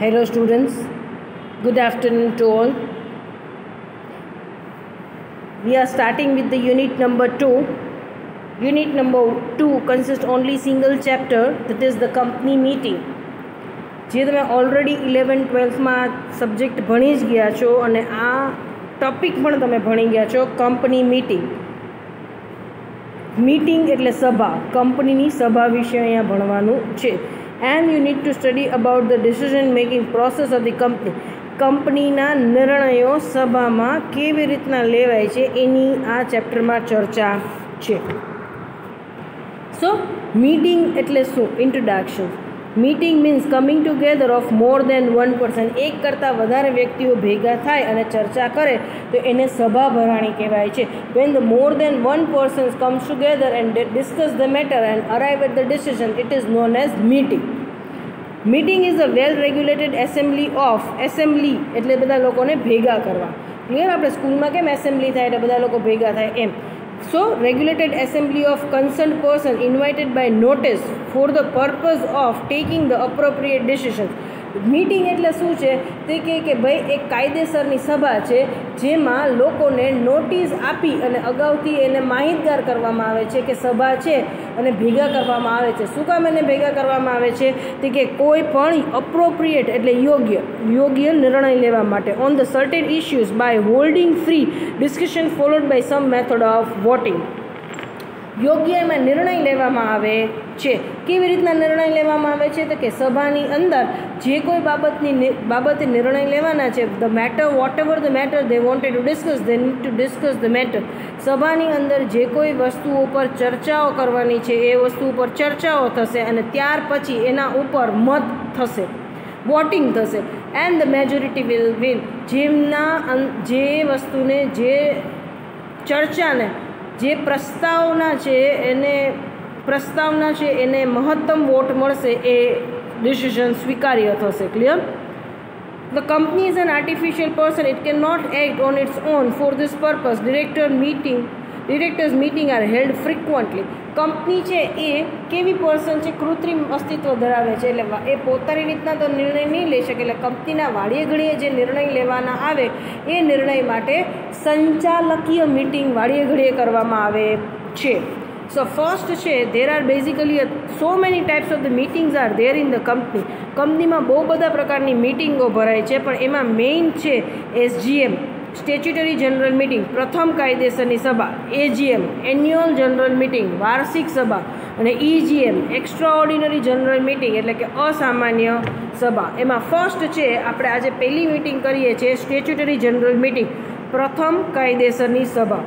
Hello students, good afternoon to all. We are starting with the unit number 2. Unit number 2 consists only single chapter, that is the company meeting. જે તમે already 11-12માં subject ભણી જ ગયા છો અને આ topic પણ તમે ભણી ગયા છો. Company meeting. મીટિંગ એટલે સભા, કંપનીની સભા વિશે અહીંયા ભણવાનું છે. And you need to study about the decision making process of the company. કંપનીના નિર્ણયો સભામાં કેવી રીતના લેવાય છે એની આ ચેપ્ટરમાં ચર્ચા છે. સો મીટિંગ એટલે શું? Introduction. Meeting means coming together of more than one person. એક કરતાં વધારે વ્યક્તિઓ ભેગા થાય અને ચર્ચા કરે તો એને સભા ભરાણી કહેવાય છે. When the more than one persons comes together and discuss the matter and arrive at the decision, it is known as meeting. Meeting is a well regulated assembly of. Assembly એટલે બધા લોકોને ભેગા કરવા. ક્લિયર? આપણે સ્કૂલમાં કેમ assembly થાય એટલે બધા લોકો ભેગા થાય એમ. So, regulated assembly of concerned person invited by notice for the purpose of taking the appropriate decisions. Meeting એટલે શું છે? તે કે ભાઈ એક કાયદેસરની સભા છે જેમાં લોકોને નોટિસ આપી અને અગાઉથી એને માહિતગાર કરવામાં આવે છે કે સભા છે અને ભેગા કરવામાં આવે છે. શું કામ એને ભેગા કરવામાં આવે છે? તે કે કોઈ પણ અપ્રોપ્રિએટ એટલે યોગ્ય નિર્ણય લેવા માટે on the certain issues by holding free discussion followed by some method of voting. યોગ્ય એમાં નિર્ણય લેવામાં આવે છે. કેવી રીતના નિર્ણય લેવામાં આવે છે? તો કે સભાની અંદર જે કોઈ બાબતે નિર્ણય લેવાના છે, the matter vote ever the matter they wanted to discuss, they need to discuss the matter. સભાની અંદર જે કોઈ વસ્તુઓ પર ચર્ચાઓ કરવાની છે એ વસ્તુ ઉપર ચર્ચાઓ થશે અને ત્યાર પછી એના ઉપર મત થશે, વોટિંગ થશે. And the majority will win. જે વસ્તુને, જે ચર્ચાને, જે પ્રસ્તાવના છે એને મહત્તમ વોટ મળશે એ ડિસિઝન સ્વીકાર્ય થશે. Clear? The company is an artificial person. It cannot act on its own. For this purpose, directors meeting are held frequently. Company છે એ કેવી પર્સન છે? કૃત્રિમ અસ્તિત્વ ધરાવે છે. એટલે એ પોતાની રીતના તો નિર્ણય નહીં લઈ શકે. એટલે કંપનીના વાળીએ ઘડીએ જે નિર્ણય લેવાના આવે એ નિર્ણય માટે સંચાલકીય મીટિંગ વાળીએ ઘડીએ કરવામાં આવે છે. સો ફર્સ્ટ છે, there are basically so many types of the meetings are there in the company. કંપનીમાં બહુ બધા પ્રકારની મિટિંગો ભરાય છે, પણ એમાં મેઇન છે એસજીએમ, સ્ટેચ્યુટરી જનરલ મિટિંગ, પ્રથમ કાયદેસરની સભા, એજીએમ, એન્યુઅલ જનરલ મિટિંગ, વાર્ષિક સભા, અને ઈજીએમ, એક્સ્ટ્રા ઓર્ડિનરી જનરલ મિટિંગ એટલે કે અસામાન્ય સભા. એમાં ફર્સ્ટ છે, આપણે આજે પહેલી મિટિંગ કરીએ છીએ સ્ટેચ્યુટરી જનરલ મિટિંગ, પ્રથમ કાયદેસરની સભા.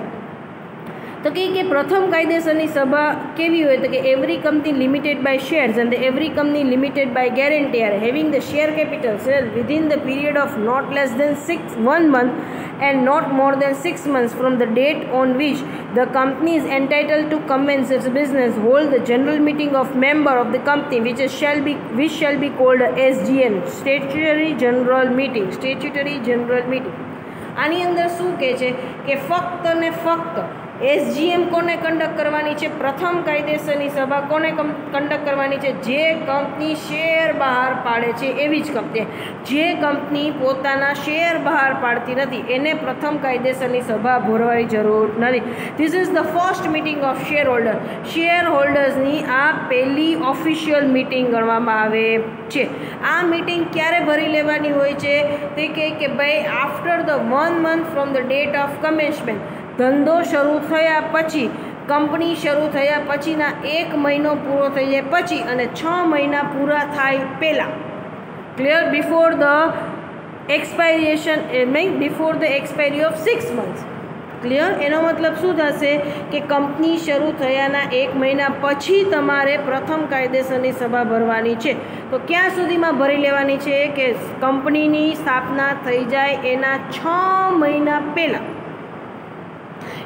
તો કે પ્રથમ કાયદેસરની સભા કેવી હોય? તો કે every company limited by shares and every company limited by guarantee are having the share capital shall within the period of not less than 1 month and not more than 6 months from the date on which the company is entitled to commence its business, hold the general meeting of member of the company which shall be called SGM, statutory general meeting. Statutory general meeting. આની અંદર શું કહે છે કે ફક્ત ને ફક્ત SGM કોને કન્ડક્ટ કરવાની છે? પ્રથમ કાયદેસરની સભા કોને કન્ડક્ટ કરવાની છે? જે કંપની શેર બહાર પાડે છે એવી જ કંપની. જે કંપની પોતાના શેર બહાર પાડતી નથી એને પ્રથમ કાયદેસરની સભા ભરવાની જરૂર નથી. This is the first meeting of shareholder. શેર હોલ્ડર્સની આ પહેલી ઓફિશિયલ મિટિંગ ગણવામાં આવે છે. આ મિટિંગ ક્યારે ભરી લેવાની હોય છે? તે કે ભાઈ after the 1 month from the date of commencement. ધંધો શરૂ થયા પછી, કંપની શરૂ થયા પછીના 1 મહિનો પૂરો થઈ જાય પછી અને 6 મહિના પૂરા થાય પહેલાં. Clear? Before the expiry of 6 months. Clear? એનો મતલબ શું થશે કે કંપની શરૂ થયાના 1 મહિના પછી તમારે પ્રથમ કાયદેસરની સભા ભરવાની છે. તો ક્યાં સુધીમાં ભરી લેવાની છે? કે કંપનીની સ્થાપના થઈ જાય એના 6 મહિના પહેલાં.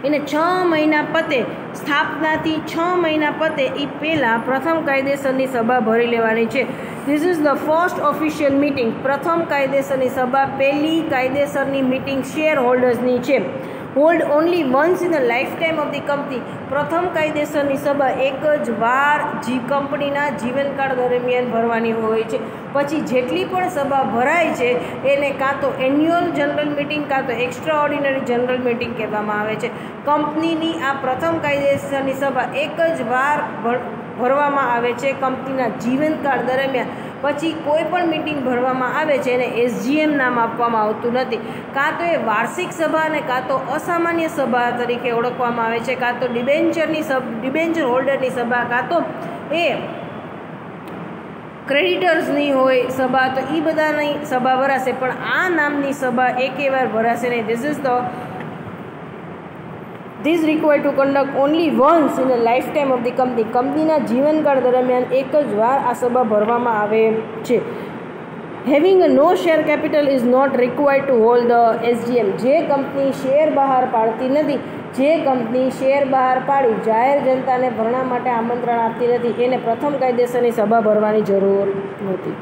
એને 6 મહિના પતે, સ્થાપનાથી 6 મહિના પતે એ પહેલાં પ્રથમ કાયદેસરની સભા ભરી લેવાની છે. This is the first official meeting. પ્રથમ કાયદેસરની સભા પહેલી કાયદેસરની મિટિંગ શેર હોલ્ડર્સની છે. Hold only once in the life time of the company. પ્રથમ કાયદેસરની સભા એક જ વાર કંપનીના જીવનકાળ દરમિયાન ભરવાની હોય છે. પછી જેટલી પણ સભા ભરાય છે એને કાં તો એન્યુઅલ જનરલ મિટિંગ કાં તો એક્સ્ટ્રા ઓર્ડિનરી જનરલ મિટિંગ કહેવામાં આવે છે. કંપનીની આ પ્રથમ કાયદેસરની સભા એક જ વાર ભરવામાં આવે છે કંપનીના જીવનકાળ દરમિયાન. પછી કોઈ પણ મિટિંગ ભરવામાં આવે છે એને SGM નામ આપવામાં આવતું નથી. કાં તો એ વાર્ષિક સભા અને કાં તો અસામાન્ય સભા તરીકે ઓળખવામાં આવે છે, કાં તો ડિબેન્ચર હોલ્ડરની સભા, કાં તો એ ક્રેડિટર્સની હોય સભા. તો એ બધાની સભા ભરાશે, પણ આ નામની સભા એકે વાર ભરાશે નહીં. This required to conduct only once in the lifetime of the company. કંપનીના જીવનકાળ દરમિયાન એક જ વાર આ સભા ભરવામાં આવે છે. Having a no share capital is not required to hold the SGM. જે કંપની શેર બહાર પાડતી નથી, જે કંપની શેર બહાર પાડી જાહેર જનતાને ભરણા માટે આમંત્રણ આપતી નથી, એને પ્રથમ કાયદેસરની સભા ભરવાની જરૂર નથી.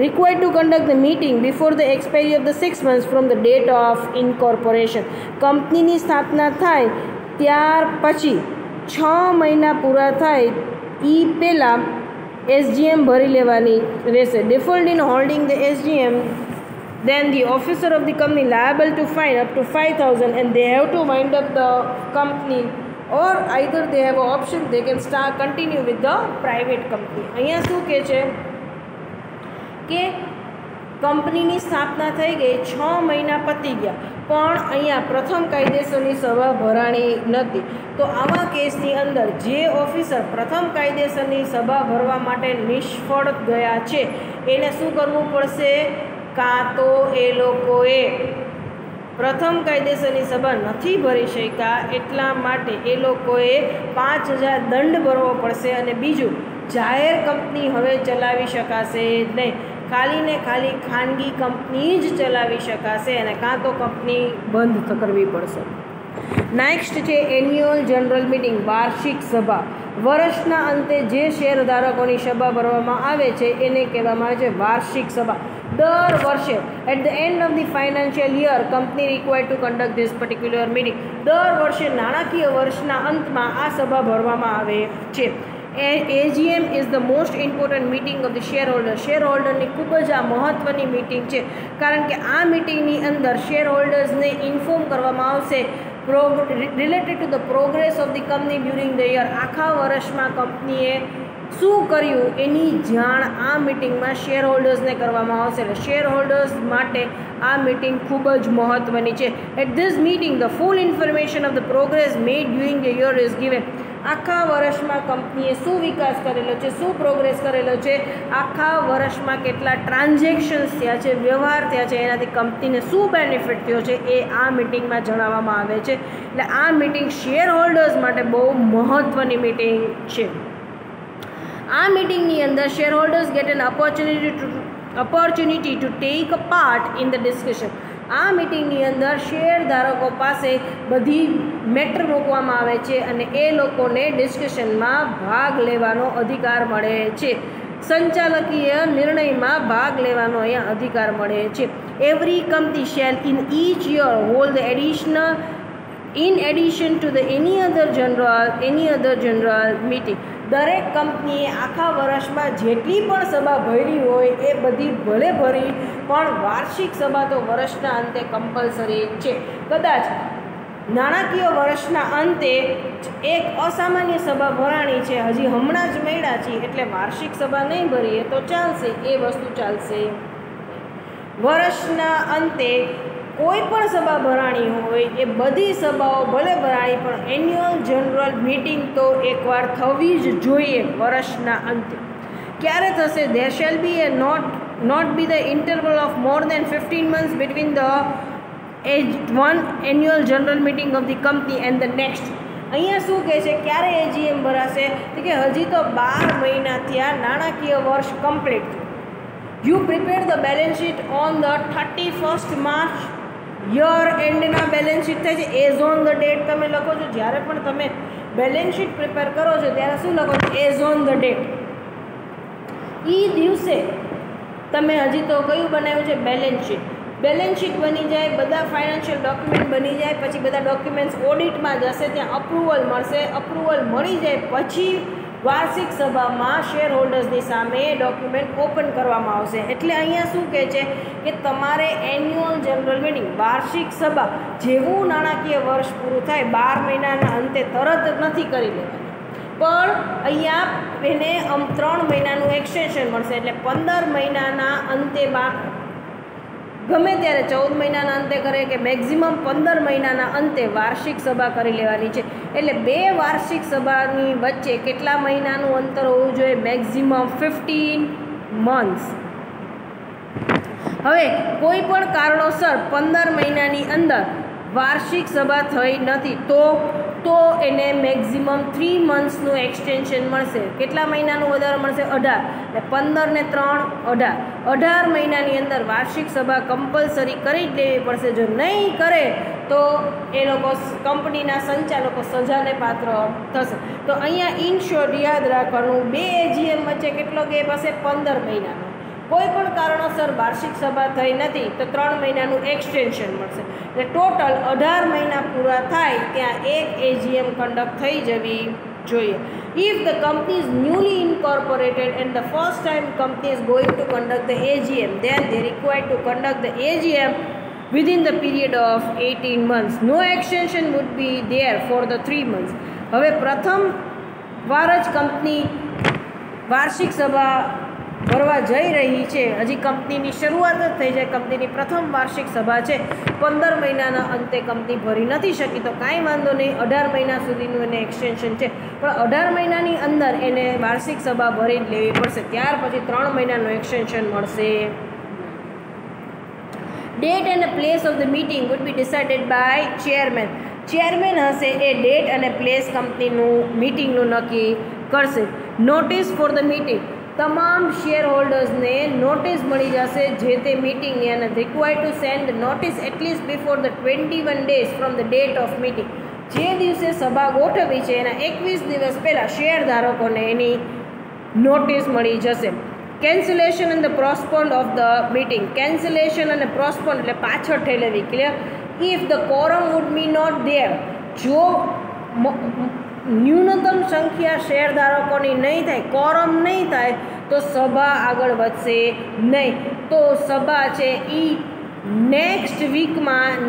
Required to conduct the meeting before the expiry of the 6 months from the date of incorporation. કંપનીની સ્થાપના થાય ત્યાર પછી 6 મહિના પૂરા થાય એ પહેલાં SGM ભરી લેવાની રહેશે. Default in holding the SGM, then the officer of the company liable to fine up to 5,000 and they have to wind up the company, or either they have an option they can continue with the private company. અહીંયા શું કહે છે કે કંપનીની સ્થાપના થઈ ગઈ, 6 મહિના પતી ગયા, પણ અહીંયા પ્રથમ કાયદેસરની સભા ભરાણી નથી. તો આવા કેસની અંદર જે ઓફિસર પ્રથમ કાયદેસરની સભા ભરવા માટે નિષ્ફળ ગયા છે એને શું કરવું પડશે? કાં તો એ લોકોએ પ્રથમ કાયદેસરની સભા નથી ભરી શક્યા એટલા માટે એ લોકોએ 5,000 દંડ ભરવો પડશે. અને બીજું, જાહેર કંપની હવે ચલાવી શકાશે નહીં, ખાલી ને ખાલી ખાનગી કંપની જ ચલાવી શકાશે અને કાં તો કંપની બંધ કરવી પડશે. નેક્સ્ટ છે એન્યુઅલ જનરલ મિટિંગ, વાર્ષિક સભા. વર્ષના અંતે જે શેરધારકોની સભા ભરવામાં આવે છે એને કહેવામાં આવે છે વાર્ષિક સભા. દર વર્ષે at the end of the financial year company required to conduct this particular meeting. દર વર્ષે નાણાકીય વર્ષના અંતમાં આ સભા ભરવામાં આવે છે. AGM is the most important meeting of the shareholder. શેરહોલ્ડરની ખૂબ જ આ મહત્ત્વની મિટિંગ છે, કારણ કે આ મિટિંગની અંદર શેરહોલ્ડર્સને ઇન્ફોર્મ કરવામાં આવશે related to the progress of the company during the year. આખા વર્ષમાં કંપનીએ શું કર્યું એની જાણ આ મિટિંગમાં શેરહોલ્ડર્સને કરવામાં આવશે. એટલે શેરહોલ્ડર્સ માટે આ મિટિંગ ખૂબ જ મહત્ત્વની છે. At this meeting the full information of the progress made during the year is given. આખા વર્ષમાં કંપનીએ શું વિકાસ કરેલો છે, શું પ્રોગ્રેસ કરેલો છે, આખા વર્ષમાં કેટલા ટ્રાન્ઝેક્શન્સ થયા છે, વ્યવહાર થયા છે, એનાથી કંપનીને શું બેનિફિટ થયો છે એ આ મિટિંગમાં જણાવવામાં આવે છે. એટલે આ મિટિંગ શેર હોલ્ડર્સ માટે બહુ મહત્ત્વની મિટિંગ છે. આ મિટિંગની અંદર shareholders get an opportunity to take a part in the discussion. આ મિટિંગની અંદર શેરધારકો પાસે બધી મેટર મૂકવામાં આવે છે અને એ લોકોને ડિસ્કશનમાં ભાગ લેવાનો અધિકાર મળે છે. સંચાલકીય નિર્ણયમાં ભાગ લેવાનો અહીંયા અધિકાર મળે છે. Every company shall in each year hold the in addition to the any other general meeting. દરેક કંપનીએ આખા વર્ષમાં જેટલી પણ સભા ભરી હોય એ બધી ભલે ભરી, પણ વાર્ષિક સભા તો વર્ષના અંતે કમ્પલસરી છે. કદાચ નાણાકીય વર્ષના અંતે એક અસામાન્ય સભા ભરાણી છે, હજી હમણાં જ મળ્યા છીએ એટલે વાર્ષિક સભા નહીં ભરીએ તો ચાલશે, એ વસ્તુ ચાલશે. વર્ષના અંતે કોઈ પણ સભા ભરાણી હોય એ બધી સભાઓ ભલે ભરાણી, પણ એન્યુઅલ જનરલ મિટિંગ તો એકવાર થવી જ જોઈએ વર્ષના અંતે. ક્યારે થશે? there shall be a not be the interval of more than 15 months between the one annual general meeting of the company and the next. અહીંયા શું કહે છે, ક્યારે AGM ભરાશે? તો કે હજી તો 12 મહિના થયા, નાણાકીય વર્ષ complete. You prepare the balance sheet on the 31st March. Year એન્ડના બેલેન્સ શીટ થાય છે એઝ ઓન ધ ડેટ. તમે લખો છો જ્યારે પણ તમે બેલેન્સ શીટ પ્રિપેર કરો છો ત્યારે શું લખો છો? As on the date. એ દિવસે તમે હજી તો કયું બનાવ્યું છે? Balance sheet. બેલેન્સ શીટ બની જાય, બધા ફાઇનાન્શિયલ ડોક્યુમેન્ટ બની જાય, પછી બધા ડોક્યુમેન્ટ્સ ઓડિટમાં જશે, ત્યાં અપ્રુવલ મળશે. અપ્રુવલ મળી જાય પછી વાર્ષિક સભામાં શેર હોલ્ડર્સની સામે ડોક્યુમેન્ટ ઓપન કરવામાં આવશે. એટલે અહીંયા શું કહે છે કે તમારે એન્યુઅલ જનરલ મિટિંગ વાર્ષિક સભા જેવું નાણાકીય વર્ષ પૂરું થાય 12 મહિનાના અંતે તરત નથી કરી લેવાની, પણ અહીંયા એને 3 મહિનાનું એક્સટેન્શન મળશે. એટલે 15 મહિનાના અંતે ગમે ત્યારે 14 મહિનાના અંતે કરે કે મેક્ઝિમમ 15 મહિનાના અંતે વાર્ષિક સભા કરી લેવાની છે. એટલે 2 વાર્ષિક સભાની વચ્ચે કેટલા મહિનાનું અંતર હોવું જોઈએ? Maximum 15 months. હવે કોઈ પણ કારણોસર 15 મહિનાની અંદર વાર્ષિક સભા થઈ નથી તો એને મેક્ઝિમમ 3 monthsનું એક્સટેન્શન મળશે. કેટલા મહિનાનું વધારે મળશે? 18. એટલે 15 ને 3 18 મહિનાની અંદર વાર્ષિક સભા કમ્પલસરી કરી જ લેવી પડશે. જો નહીં કરે તો એ લોકો કંપનીના સંચાલકો સજાને પાત્ર થશે. તો અહીંયા ઇન શોર્ટ યાદ રાખવાનું, 2 AGM વચ્ચે કેટલો ગેપ હશે? 15 મહિનાનો. કોઈ પણ કારણોસર વાર્ષિક સભા થઈ નથી તો 3 મહિનાનું એક્સટેન્શન મળશે. એટલે ટોટલ 18 મહિના પૂરા થાય ત્યાં 1 AGM કન્ડક્ટ થઈ જવી જોઈએ. If the company is newly incorporated and the first time company is going to conduct the AGM, then they are required to conduct the AGM within the period of 18 months. No extension would be there for the 3 months. હવે પ્રથમ વાર જ company વાર્ષિક સભા ભરવા જઈ રહી છે, હજી કંપનીની શરૂઆત જ થઈ જાય, કંપનીની પ્રથમ વાર્ષિક સભા છે, 15 મહિનાના અંતે કંપની ભરી નથી શકી તો કાંઈ વાંધો નહીં, 18 મહિના સુધીનું એને એક્સટેન્શન છે. પણ 18 મહિનાની અંદર એને વાર્ષિક સભા ભરી જ લેવી પડશે. ત્યાર પછી 3 મહિનાનું એક્સટેન્શન મળશે. Date and place of the meeting would be decided by chairman. Chairman હશે એ ડેટ અને પ્લેસ કંપનીનું મીટિંગનું નક્કી કરશે. નોટિસ ફોર ધ મીટિંગ, તમામ શેર હોલ્ડર્સને નોટિસ મળી જશે જે તે મીટિંગની, અને required to send notice at least before the 21 days from the date of meeting. જે દિવસે સભા ગોઠવી છે એના 21 દિવસ પહેલાં શેરધારકોને એની નોટિસ મળી જશે. Cancellation and the postponed of the meeting. Cancellation અને પ્રોસ્પોન્ડ એટલે પાછળ ઠેલવી. Clear? If the quorum would be not there, જો ન્યૂનતમ સંખ્યા શેરધારકોની નહીં થાય, કોરમ નહીં થાય તો સભા આગળ વધશે નહીં. તો સભા છે એ નેક્સ્ટ વીકમાં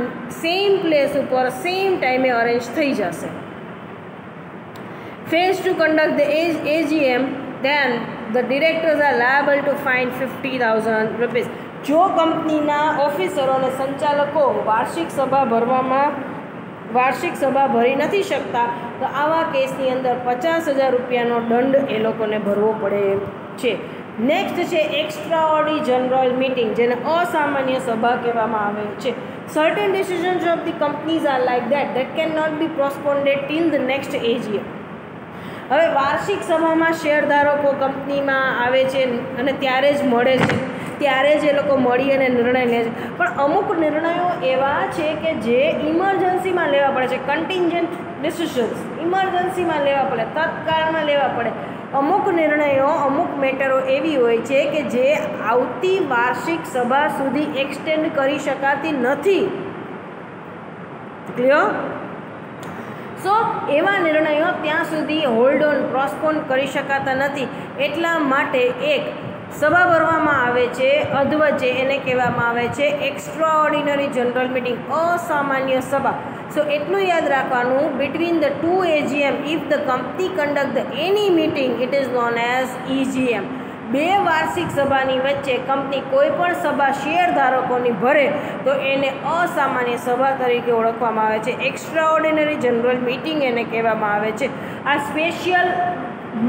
સેમ પ્લેસ ઉપર સેમ ટાઈમે અરેન્જ થઈ જશે. Fails to conduct the AGM, then the directors are liable to fine 50,000 rupees. જો કંપનીના ઓફિસરો અને સંચાલકો વાર્ષિક સભા ભરી નથી શકતા તો આવા કેસની અંદર 50,000 રૂપિયાનો દંડ એ લોકોને ભરવો પડે છે. નેક્સ્ટ છે એક્સ્ટ્રાઓર્ડિનરી જનરલ મીટિંગ, જેને અસામાન્ય સભા કહેવામાં આવે છે. Certain decisions of the companies are like that can not be postponed till the next AGM. હવે વાર્ષિક સભામાં શેરધારકો કંપનીમાં આવે છે અને ત્યારે જ મળે છે, ત્યારે જ એ લોકો મળી અને નિર્ણય લે છે. પણ અમુક નિર્ણયો એવા છે કે જે ઇમરજન્સીમાં લેવા પડે છે. કન્ટિન્જન્ટ ડિસિઝન્સ ઇમરજન્સીમાં લેવા પડે, તત્કાળમાં લેવા પડે. અમુક નિર્ણયો, અમુક મેટરો એવી હોય છે કે જે આવતી વાર્ષિક સભા સુધી એક્સટેન્ડ કરી શકાતી નથી. ક્લિયર? સો એવા નિર્ણયો ત્યાં સુધી હોલ્ડ ઓન પ્રોસ્પોન કરી શકાતા નથી. એટલા માટે એક સભા ભરવામાં આવે છે અધવચ્ચે, એને કહેવામાં આવે છે એક્સ્ટ્રાઓર્ડિનરી જનરલ મિટિંગ, અસામાન્ય સભા. સો એટલું યાદ રાખવાનું, between the 2 AGM if the company conduct the any meeting it is known as EGM. 2 વાર્ષિક સભાની વચ્ચે કંપની કોઈ પણ સભા શેરધારકોની ભરે તો એને અસામાન્ય સભા તરીકે ઓળખવામાં આવે છે. એક્સ્ટ્રાઓર્ડિનરી જનરલ મિટિંગ એને કહેવામાં આવે છે. આ સ્પેશિયલ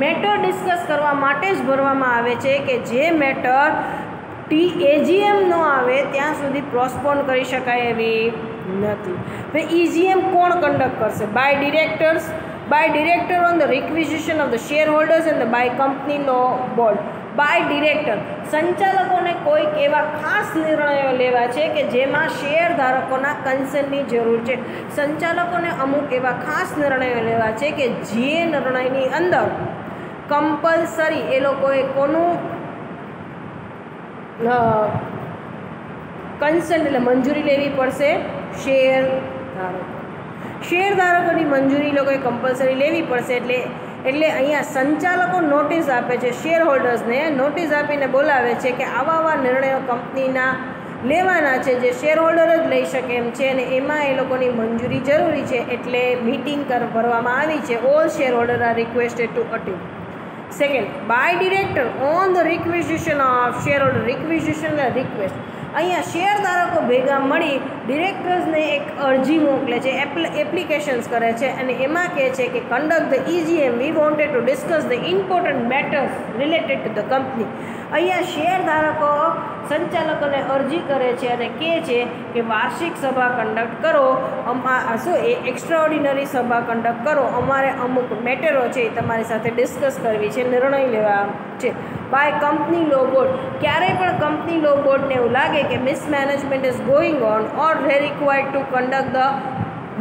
મેટર ડિસ્કસ કરવા માટે જ ભરવામાં આવે છે કે જે મેટર AGM ન આવે ત્યાં સુધી પ્રોસ્પોન્ડ કરી શકાય એવી નથી. હવે EGM કોણ કન્ડક્ટ કરશે? By directors, by director on the requisition of the shareholders and by company law board. By director, સંચાલકોને કોઈક એવા ખાસ નિર્ણયો લેવા છે કે જેમાં શેરધારકોના કન્સર્નની જરૂર છે. સંચાલકોને અમુક એવા ખાસ નિર્ણયો લેવા છે કે જે નિર્ણયની અંદર કમ્પલસરી એ લોકોએ કોનું કન્સન્ટ એટલે મંજૂરી લેવી પડશે? શેરધારકોની મંજૂરી લોકોએ કમ્પલસરી લેવી પડશે. એટલે એટલે અહીંયા સંચાલકો નોટિસ આપે છે શેર હોલ્ડર્સને, નોટિસ આપીને બોલાવે છે કે આવા નિર્ણયો કંપનીના લેવાના છે જે શેર હોલ્ડર જ લઈ શકે એમ છે અને એમાં એ લોકોની મંજૂરી જરૂરી છે, એટલે મીટિંગ ભરવામાં આવી છે. All shareholder are requested to attend. Second, by director on the requisition of shareholder. Requisition request, અહીંયા શેરધારકો ભેગા મળી ડિરેક્ટર્સને એક અરજી મોકલે છે, એપ્લિકેશન્સ કરે છે અને એમાં કહે છે કે conduct the EGM, we wanted to discuss the important matters related to the company. અહીંયા શેરધારકો સંચાલકોને અરજી કરે છે અને કહે છે કે વાર્ષિક સભા કન્ડક્ટ કરો, એક્સ્ટ્રાઓર્ડિનરી સભા કન્ડક્ટ કરો, અમારે અમુક મેટરો છે એ તમારી સાથે ડિસ્કસ કરવી છે, નિર્ણય લેવા છે. બાય કંપની લો બોર્ડ, ક્યારેય પણ કંપની લો બોર્ડને એવું લાગે કે mismanagement is going on or they required to conduct the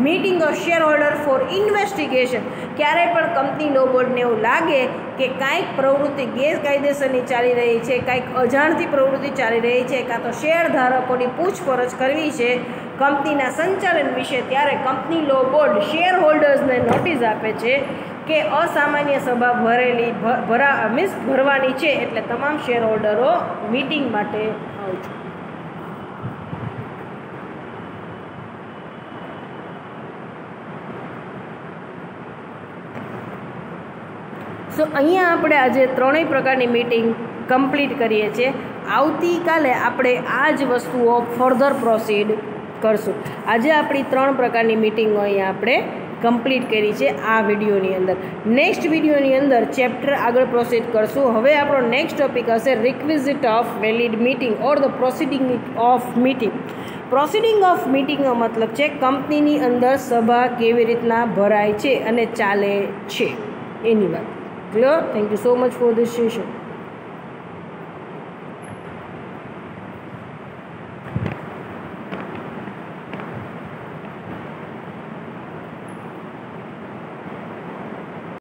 meeting of shareholder for investigation, ક્યારેય પણ કંપની લો બોર્ડને એવું લાગે કે કાંઈક પ્રવૃત્તિ ગેરકાયદેસરની ચાલી રહી છે, કાંઈક અજાણતી પ્રવૃત્તિ ચાલી રહી છે, કાં તો શેરધારકોની પૂછપરછ કરવી છે કંપનીના સંચાલન વિશે, ત્યારે કંપની લો બોર્ડ શેર હોલ્ડર્સને નોટિસ આપે છે કે અસામાન્ય સભા ભરવાની છે, એટલે તમામ શેર હોલ્ડરો મીટિંગ માટે આવજો. સો અહીંયા આપણે આજે ત્રણેય પ્રકારની મીટિંગ કમ્પ્લીટ કરીએ છીએ. આવતીકાલે આપણે આ જ વસ્તુઓ ફર્ધર પ્રોસીડ કરશું. આજે આપણી 3 પ્રકારની મીટિંગો અહીંયા આપણે કમ્પ્લીટ કરી છે આ વિડીયોની અંદર. નેક્સ્ટ વિડીયોની અંદર ચેપ્ટર આગળ પ્રોસીડ કરશું. હવે આપણો નેક્સ્ટ ટોપિક હશે requisite of valid meeting or the proceeding of meeting. Proceeding of મીટિંગનો મતલબ છે કંપનીની અંદર સભા કેવી રીતના ભરાય છે અને ચાલે છે એની વાત. Clear? Thank you so much for this session.